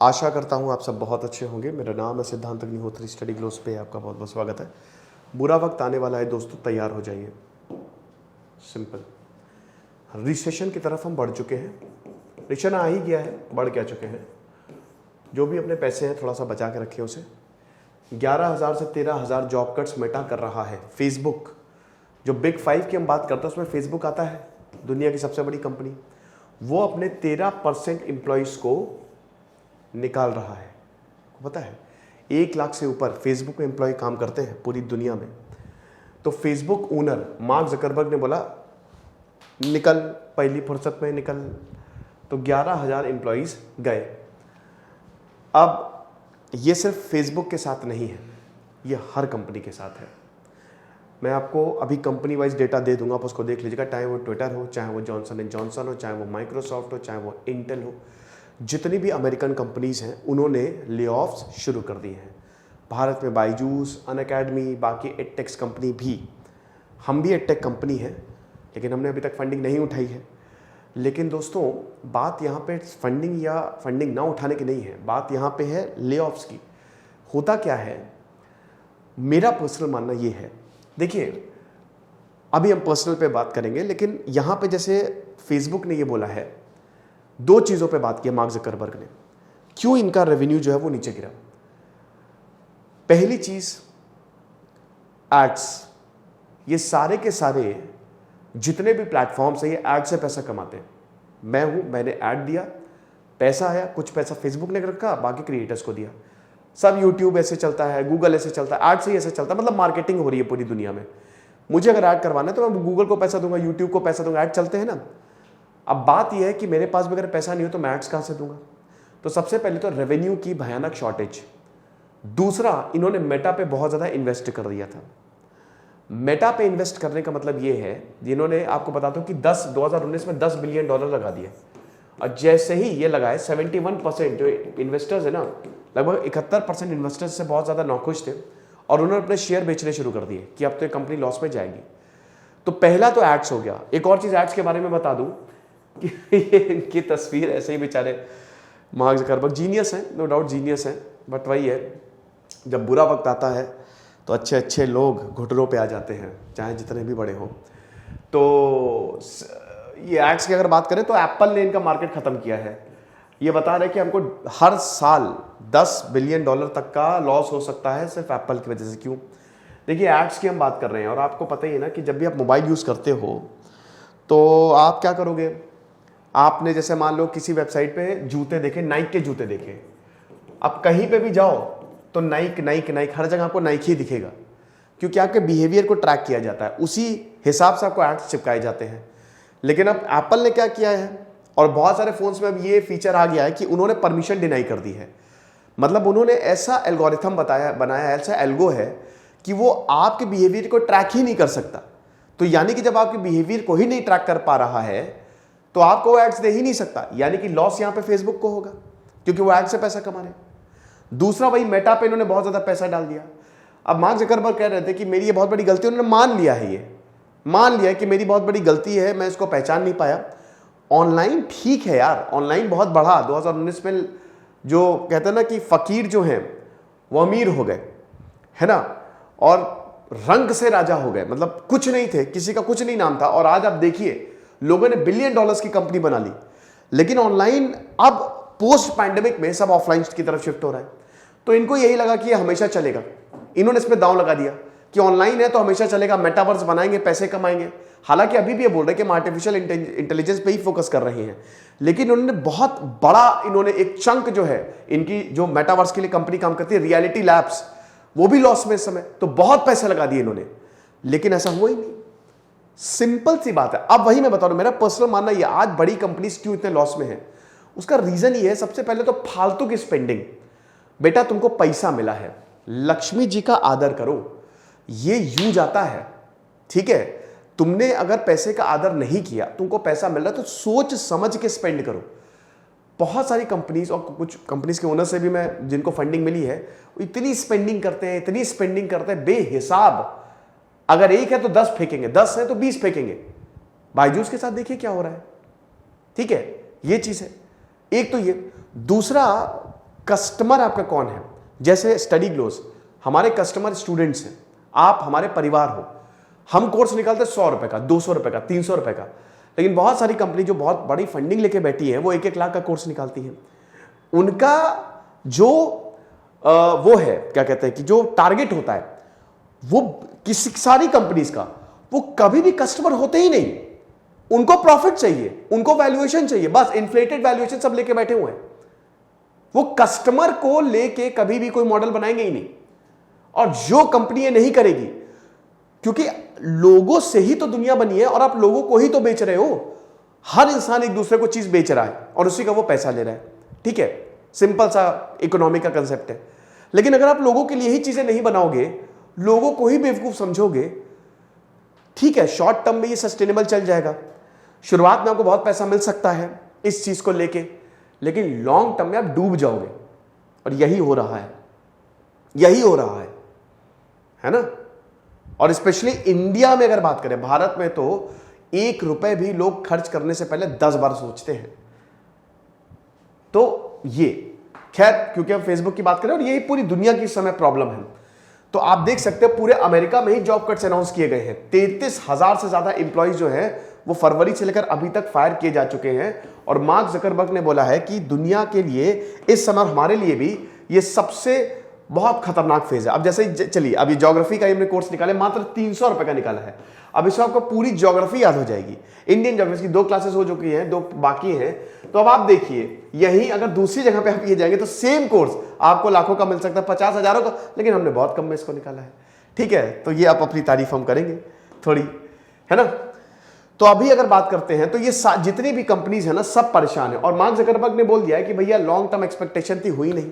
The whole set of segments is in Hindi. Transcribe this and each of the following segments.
आशा करता हूँ आप सब बहुत अच्छे होंगे। मेरा नाम है सिद्धांत अग्निहोत्री, स्टडी ग्लोस पे आपका बहुत बहुत स्वागत है। बुरा वक्त आने वाला है दोस्तों, तैयार हो जाइए। सिंपल, रिसेशन की तरफ हम बढ़ चुके हैं। रिसेशन आ ही गया है, बढ़ क्या चुके हैं। जो भी अपने पैसे हैं थोड़ा सा बचा के रखिए उसे। 11,000 से 13,000 जॉब कट्स मेटा कर रहा है। फेसबुक, जो बिग 5 की हम बात करते हैं उसमें फेसबुक आता है, दुनिया की सबसे बड़ी कंपनी। वो अपने 13% एम्प्लॉयज़ को निकाल रहा है। पता है 1 लाख से ऊपर फेसबुक में एम्प्लॉय काम करते हैं पूरी दुनिया में। तो फेसबुक ओनर मार्क जकरबर्ग ने बोला निकल, पहली फुर्सत में निकल। तो 11,000 एम्प्लॉयज़ गए। अब ये सिर्फ फेसबुक के साथ नहीं है, ये हर कंपनी के साथ है। मैं आपको अभी कंपनी वाइज डेटा दे दूंगा, आप उसको देख लीजिएगा। चाहे वो ट्विटर हो, चाहे वो जॉनसन एंड जॉनसन हो, चाहे वो माइक्रोसॉफ्ट हो, चाहे वो इंटेल हो, जितनी भी अमेरिकन कंपनीज हैं उन्होंने ले ऑफ्स शुरू कर दिए हैं। भारत में बायजूस, अनअकैडमी, बाकी एडटेक्स कंपनी भी। हम भी एडटेक कंपनी है, लेकिन हमने अभी तक फंडिंग नहीं उठाई है। लेकिन दोस्तों बात यहाँ पे फंडिंग या फंडिंग ना उठाने की नहीं है, बात यहाँ पे है ले ऑफ्स की। होता क्या है, मेरा पर्सनल मानना ये है, देखिए अभी हम पर्सनल पे बात करेंगे, लेकिन यहाँ पे जैसे फेसबुक ने ये बोला है, 2 चीज़ों पे बात की मार्क जकरबर्ग ने, क्यों इनका रेवेन्यू जो है वो नीचे गिरा। पहली चीज़ एड्स। ये सारे के सारे जितने भी प्लेटफॉर्म्स हैं ये एड से पैसा कमाते हैं। मैं हूँ, मैंने ऐड दिया, पैसा आया, कुछ पैसा फेसबुक ने रखा, बाकी क्रिएटर्स को दिया। सब यूट्यूब ऐसे चलता है, गूगल ऐसे चलता है, ऐड से ही ऐसे चलता है। मतलब मार्केटिंग हो रही है पूरी दुनिया में। मुझे अगर ऐड करवाना है तो मैं गूगल को पैसा दूंगा, यूट्यूब को पैसा दूंगा, ऐड चलते हैं ना। अब बात यह है कि मेरे पास भी अगर पैसा नहीं हो तो मैं एड्स कहाँ से दूंगा। तो सबसे पहले तो रेवेन्यू की भयानक शॉर्टेज। दूसरा, इन्होंने मेटा पे बहुत ज़्यादा इन्वेस्ट कर दिया था। मेटा पे इन्वेस्ट करने का मतलब ये है, जिन्होंने, आपको बताता हूँ कि 2019 में $10 बिलियन लगा दिए। और जैसे ही ये लगाए 71% जो इन्वेस्टर्स है ना, लगभग 71% इन्वेस्टर्स से बहुत ज़्यादा नाखुश थे और उन्होंने अपने शेयर बेचने शुरू कर दिए कि अब तो ये कंपनी लॉस में जाएगी। तो पहला तो एड्स हो गया। एक और चीज़ एड्स के बारे में बता दूं कि ये इनकी तस्वीर ऐसे ही बेचारे मार्क जकरबर्ग जीनियस हैं, नो डाउट जीनियस हैं, बट वही है, जब बुरा वक्त आता है तो अच्छे अच्छे लोग घुटनों पे आ जाते हैं, चाहे जितने भी बड़े हों। तो ये एड्स की अगर बात करें तो एप्पल ने इनका मार्केट खत्म किया है। ये बता रहे कि हमको हर साल $10 बिलियन तक का लॉस हो सकता है सिर्फ एप्पल की वजह से। क्यों? देखिए एड्स की हम बात कर रहे हैं और आपको पता ही है ना कि जब भी आप मोबाइल यूज़ करते हो तो आप क्या करोगे। आपने जैसे मान लो किसी वेबसाइट पे जूते देखे, नाइक के जूते देखे, अब कहीं पे भी जाओ तो नाइक नाइक नाइक, हर जगह आपको नाइक ही दिखेगा, क्योंकि आपके बिहेवियर को ट्रैक किया जाता है, उसी हिसाब से आपको एड्स चिपकाए जाते हैं। लेकिन अब एप्पल ने क्या किया है, और बहुत सारे फोन्स में अब ये फीचर आ गया है कि उन्होंने परमिशन डिनाई कर दी है। मतलब उन्होंने ऐसा एल्गोरिथम बनाया, ऐसा एल्गो है कि वो आपके बिहेवियर को ट्रैक ही नहीं कर सकता। तो यानी कि जब आपके बिहेवियर को ही नहीं ट्रैक कर पा रहा है तो आपको एड्स दे ही नहीं सकता। यानी कि लॉस यहां पे फेसबुक को होगा, क्योंकि वो एड से पैसा कमा रहे हैं। दूसरा, वही मेटा पे इन्होंने बहुत ज्यादा पैसा डाल दिया। अब मार्क जकरबर्ग कह रहे थे कि मेरी ये बहुत बड़ी गलती, उन्होंने मान लिया है, ये मान लिया कि मेरी बहुत बड़ी गलती है, मैं इसको पहचान नहीं पाया। ऑनलाइन ठीक है यार, ऑनलाइन बहुत बढ़ा। 2019 में जो कहते हैं ना कि फकीर जो हैं वो अमीर हो गए, है ना, और रंग से राजा हो गए। मतलब कुछ नहीं थे, किसी का कुछ नहीं नाम था, और आज आप देखिए लोगों ने $1 बिलियन की कंपनी बना ली। लेकिन ऑनलाइन अब पोस्ट पैंडेमिक में सब ऑफलाइन की तरफ शिफ्ट हो रहा है। तो इनको यही लगा कि ये हमेशा चलेगा, इन्होंने इसमें दांव लगा दिया कि ऑनलाइन है तो हमेशा चलेगा, मेटावर्स बनाएंगे, पैसे कमाएंगे। हालांकि अभी भी ये बोल रहे हैं कि हम आर्टिफिशियल इंटेलिजेंस पे ही फोकस कर रहे हैं, लेकिन उन्होंने बहुत बड़ा, इन्होंने एक चंक जो है इनकी, जो मेटावर्स के लिए कंपनी काम करती है रियलिटी लैब्स, वो भी लॉस में इस समय। तो बहुत पैसे लगा दिए इन्होंने, लेकिन ऐसा हुआ ही नहीं। सिंपल सी बात है। अब वही मैं बता रहा हूं, मेरा पर्सनल मानना ये, आज बड़ी कंपनीज क्यों इतने लॉस में है, उसका रीजन ये है, सबसे पहले तो फालतू की स्पेंडिंग। बेटा तुमको पैसा मिला है, लक्ष्मी जी का आदर करो, ये यूं जाता है, ठीक है। तुमने अगर पैसे का आदर नहीं किया, तुमको पैसा मिल रहा है तो सोच समझ के स्पेंड करो। बहुत सारी कंपनीज और कुछ कंपनीज के ओनर से भी मैं, जिनको फंडिंग मिली है, वो इतनी स्पेंडिंग करते हैं, इतनी स्पेंडिंग करते हैं बेहिसाब। अगर 1 है तो 10 फेंकेंगे, 10 है तो 20 फेंकेंगे। बायजूस के साथ देखिए क्या हो रहा है, ठीक है। ये चीज है एक तो ये। दूसरा, कस्टमर आपका कौन है। जैसे स्टडी ग्लोस, हमारे कस्टमर स्टूडेंट्स हैं, आप हमारे परिवार हो। हम कोर्स निकालते हैं 100 रुपए का, 200 रुपए का, 300 रुपए का, लेकिन बहुत सारी कंपनी जो बहुत बड़ी फंडिंग लेके बैठी है वो 1-1 लाख का कोर्स निकालती है। उनका जो वो है, क्या कहते हैं कि जो टारगेट होता है वो किसी सारी कंपनीज का, वो कभी भी कस्टमर होते ही नहीं। उनको प्रॉफिट चाहिए, उनको वैल्यूएशन चाहिए, बस इन्फ्लेटेड वैल्यूएशन सब लेके बैठे हुए हैं। वो कस्टमर को लेके कभी भी कोई मॉडल बनाएंगे ही नहीं। और जो कंपनी ये नहीं करेगी, क्योंकि लोगों से ही तो दुनिया बनी है और आप लोगों को ही तो बेच रहे हो। हर इंसान एक दूसरे को चीज बेच रहा है और उसी का वो पैसा ले रहा है। ठीक है, सिंपल सा इकोनॉमी का कंसेप्ट है। लेकिन अगर आप लोगों के लिए ही चीजें नहीं बनाओगे, लोगों को ही बेवकूफ समझोगे, ठीक है, शॉर्ट टर्म में ये सस्टेनेबल चल जाएगा, शुरुआत में आपको बहुत पैसा मिल सकता है इस चीज को लेके, लेकिन लॉन्ग टर्म में आप डूब जाओगे। और यही हो रहा है, यही हो रहा है ना। और स्पेशली इंडिया में अगर बात करें, भारत में तो 1 रुपए भी लोग खर्च करने से पहले 10 बार सोचते हैं। तो ये खैर, क्योंकि हम फेसबुक की बात करें और यही पूरी दुनिया की इस समय प्रॉब्लम है, तो आप देख सकते हैं पूरे अमेरिका में ही जॉब कट्स अनाउंस किए गए हैं। 33,000 से ज्यादा एम्प्लॉइज जो हैं वो फरवरी से लेकर अभी तक फायर किए जा चुके हैं। और मार्क ज़करबर्ग ने बोला है कि दुनिया के लिए इस समय, हमारे लिए भी, ये सबसे बहुत खतरनाक फेज है। अब जैसे चलिए, अभी ज्योग्राफी का हमने कोर्स निकाले, मात्र 300 रुपए का निकाला है। अब इसमें आपको पूरी ज्योग्राफी याद हो जाएगी। इंडियन ज्योग्राफी की 2 क्लासेस हो चुकी हैं, 2 बाकी हैं। तो अब आप देखिए, यही अगर दूसरी जगह पे आप ये जाएंगे तो सेम कोर्स आपको लाखों का मिल सकता है, 50 हजारों का, लेकिन हमने बहुत कम में इसको निकाला है। ठीक है, तो ये आप अपनी तारीफ हम करेंगे थोड़ी, है ना। तो अभी अगर बात करते हैं तो ये जितनी भी कंपनीज है ना, सब परेशान है। और मार्क ज़करबर्ग ने बोल दिया है कि भैया लॉन्ग टर्म एक्सपेक्टेशन थी, हुई नहीं।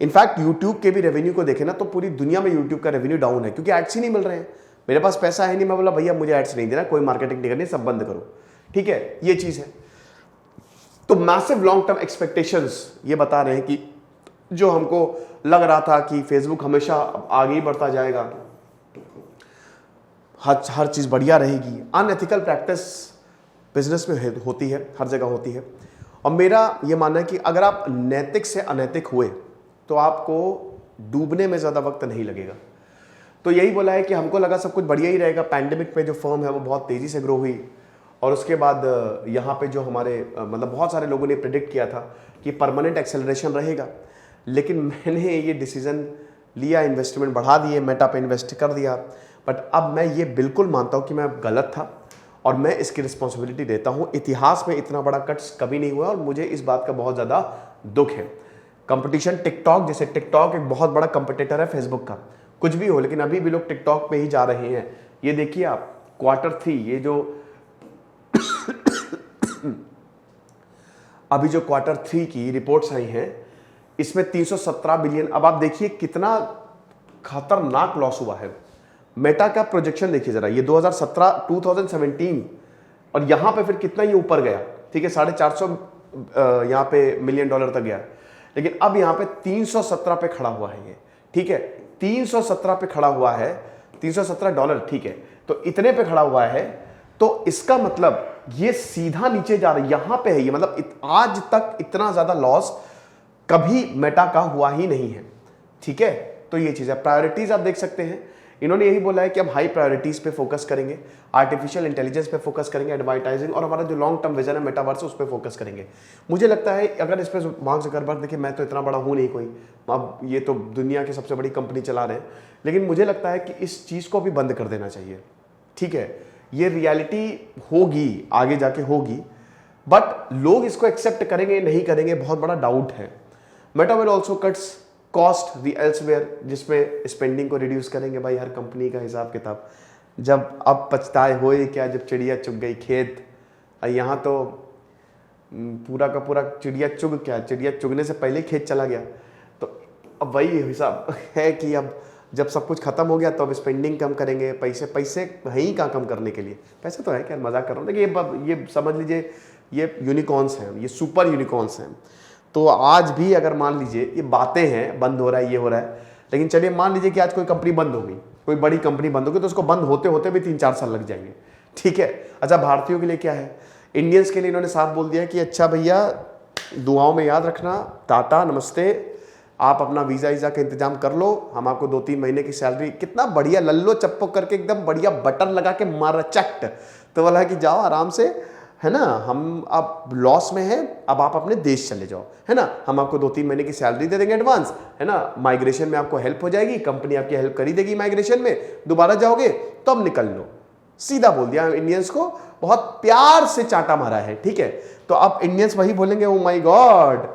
इनफैक्ट यूट्यूब के भी रेवेन्यू को देखे ना तो पूरी दुनिया में यूट्यूब का रेवेन्यू डाउन है, क्योंकि एड्स ही नहीं मिल रहे हैं। मेरे पास पैसा है नहीं, मैं बोला भैया मुझे एड्स नहीं देना, कोई मार्केटिंग नहीं करनी, सब बंद करो। ठीक है, ये चीज है। तो मैसिव लॉन्ग टर्म एक्सपेक्टेशंस ये बता रहे हैं कि जो हमको लग रहा था कि फेसबुक हमेशा आगे ही बढ़ता जाएगा, हर चीज बढ़िया रहेगी। अनएथिकल प्रैक्टिस बिजनेस में होती है, हर जगह होती है। और मेरा ये मानना है कि अगर आप नैतिक से अनैतिक हुए तो आपको डूबने में ज्यादा वक्त नहीं लगेगा। तो यही बोला है कि हमको लगा सब कुछ बढ़िया ही रहेगा। पैंडेमिक पे जो फर्म है वो बहुत तेजी से ग्रो हुई, और उसके बाद यहाँ पे जो हमारे मतलब बहुत सारे लोगों ने प्रेडिक्ट किया था कि परमानेंट एक्सेलरेशन रहेगा। लेकिन मैंने ये डिसीजन लिया, इन्वेस्टमेंट बढ़ा दिए, मेटा पे इन्वेस्ट कर दिया। बट अब मैं ये बिल्कुल मानता हूँ कि मैं गलत था और मैं इसकी रिस्पॉन्सिबिलिटी देता हूँ। इतिहास में इतना बड़ा कट्स कभी नहीं हुआ और मुझे इस बात का बहुत ज़्यादा दुख है। कंपटीशन टिकटॉक, जैसे टिकटॉक एक बहुत बड़ा कंपटीटर है फेसबुक का, कुछ भी हो, लेकिन अभी भी लोग टिकटॉक पे ही जा रहे हैं। ये देखिए आप, Q3 ये जो अभी जो Q3 की रिपोर्ट्स आई हैं, इसमें 317 बिलियन। अब आप देखिए कितना खतरनाक लॉस हुआ है। मेटा का प्रोजेक्शन देखिए जरा, ये 2017 और यहां पे फिर कितना ये ऊपर गया। ठीक है, 450 यहां पे मिलियन डॉलर तक गया, लेकिन अब यहां पे 317 पे खड़ा हुआ है ये। ठीक है, 317 पे खड़ा हुआ है, $317। ठीक है, तो इतने पे खड़ा हुआ है, तो इसका मतलब ये सीधा नीचे जा रहा है, यहां पे है ये। मतलब आज तक इतना ज्यादा लॉस कभी मेटा का हुआ ही नहीं है। ठीक है, तो ये चीज है। प्रायोरिटीज आप देख सकते हैं, इन्होंने यही बोला है कि हम हाई प्रायोरिटीज पे फोकस करेंगे, आर्टिफिशियल इंटेलिजेंस पे फोकस करेंगे, एडवर्टाइजिंग, और हमारा जो लॉन्ग टर्म विजन है मेटावर्स उस पे फोकस करेंगे। मुझे लगता है अगर इस पे मार्क ज़करबर्ग, देखिए मैं तो इतना बड़ा हूं नहीं कोई, अब ये तो दुनिया की सबसे बड़ी कंपनी चला रहे हैं, लेकिन मुझे लगता है कि इस चीज को भी बंद कर देना चाहिए। ठीक है, ये रियलिटी होगी, आगे जाके होगी, बट लोग इसको एक्सेप्ट करेंगे नहीं करेंगे, बहुत बड़ा डाउट है। Meta will also cuts cost the elsewhere, जिसमें स्पेंडिंग को रिड्यूस करेंगे। भाई हर कंपनी का हिसाब किताब, जब अब पछताए होए क्या, जब चिड़िया चुग गई खेत। यहाँ तो पूरा का पूरा चिड़िया चुगने से पहले खेत चला गया। तो अब वही हिसाब है कि अब जब सब कुछ खत्म हो गया तो अब स्पेंडिंग कम करेंगे। पैसे है ही कहाँ कम करने के लिए, पैसे तो है क्या, मजाक कर रहा हूँ। देखिए ये समझ लीजिए, ये यूनिकॉर्न्स हैं, ये सुपर यूनिकॉर्न्स हैं। तो आज भी अगर मान लीजिए ये बातें हैं, बंद हो रहा है, ये हो रहा है, लेकिन चलिए मान लीजिए कि आज कोई कंपनी बंद हो गई, कोई बड़ी कंपनी बंद हो गई, तो उसको बंद होते होते भी 3-4 साल लग जाएंगे। ठीक है, अच्छा भारतीयों के लिए क्या है, इंडियंस के लिए इन्होंने साफ बोल दिया कि अच्छा भैया दुआओं में याद रखना, टाटा नमस्ते, आप अपना वीज़ा वीज़ा का इंतजाम कर लो, हम आपको 2-3 महीने की सैलरी, कितना बढ़िया लल्लो चप्पो करके एकदम बढ़िया बटन लगा के मार चट, तो बोला कि जाओ आराम से, है ना, हम अब लॉस में हैं, अब आप अपने देश चले जाओ, है ना, हम आपको 2-3 महीने की सैलरी दे देंगे एडवांस, है ना, माइग्रेशन में आपको हेल्प हो जाएगी, कंपनी आपकी हेल्प कर ही देगी माइग्रेशन में, दोबारा जाओगे तो अब निकल लो। सीधा बोल दिया इंडियंस को, बहुत प्यार से चाटा मारा है, ठीक है। तो अब इंडियंस वही बोलेंगे, ओ माय गॉड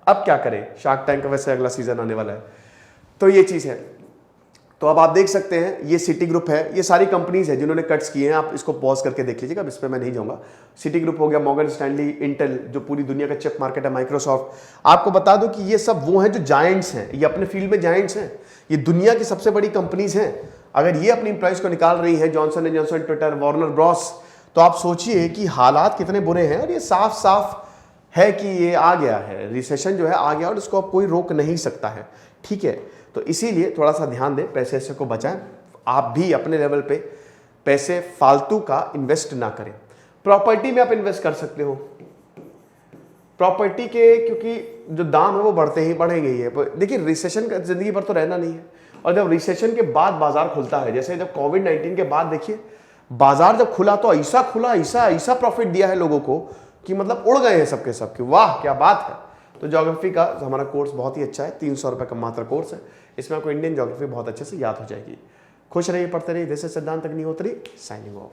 अब क्या करें, शार्क टैंक का वैसे अगला सीजन आने वाला है, तो ये चीज है। तो अब आप देख सकते हैं ये सिटी ग्रुप है, ये सारी कंपनीज है जिन्होंने कट्स किए हैं, आप इसको पॉज करके देख लीजिएगा, अब इस पर मैं नहीं जाऊंगा। सिटी ग्रुप हो गया, मॉर्गन स्टैनली, इंटेल जो पूरी दुनिया का चिप मार्केट है, माइक्रोसॉफ्ट। आपको बता दो कि ये सब वो हैं जो जायंट्स हैं, ये अपने फील्ड में जायंट्स हैं, ये दुनिया की सबसे बड़ी कंपनीज हैं। अगर ये अपनी एम्प्लॉइज को निकाल रही है, Johnson and Johnson, Twitter, Warner Bros, तो आप सोचिए कि हालात कितने बुरे हैं। और ये साफ साफ है कि ये आ गया है, रिसेशन जो है आ गया और इसको अब कोई रोक नहीं सकता है, ठीक है। तो इसीलिए थोड़ा सा ध्यान दें, पैसे ऐसे को बचाएं, आप भी अपने लेवल पे पैसे फालतू का इन्वेस्ट ना करें। प्रॉपर्टी में आप इन्वेस्ट कर सकते हो, प्रॉपर्टी के क्योंकि जो दाम है वो बढ़ते ही बढ़ेंगे ही है। देखिए रिसेशन का जिंदगी भर तो रहना नहीं है, और जब रिसेशन के बाद बाजार खुलता है, जैसे जब कोविड-19 के बाद देखिए बाजार जब खुला तो ऐसा खुला, ऐसा ऐसा प्रॉफिट दिया है लोगों को कि मतलब उड़ गए हैं सबके सबके, वाह क्या बात है। तो ज्योग्राफी का हमारा कोर्स बहुत ही अच्छा है, 300 रुपये का मात्र कोर्स है, इसमें आपको इंडियन ज्योग्राफी बहुत अच्छे से याद हो जाएगी। खुश रहिए, पढ़ते रहिए। दिस इज सिद्धांत अग्निहोत्री साइनिंग ऑफ।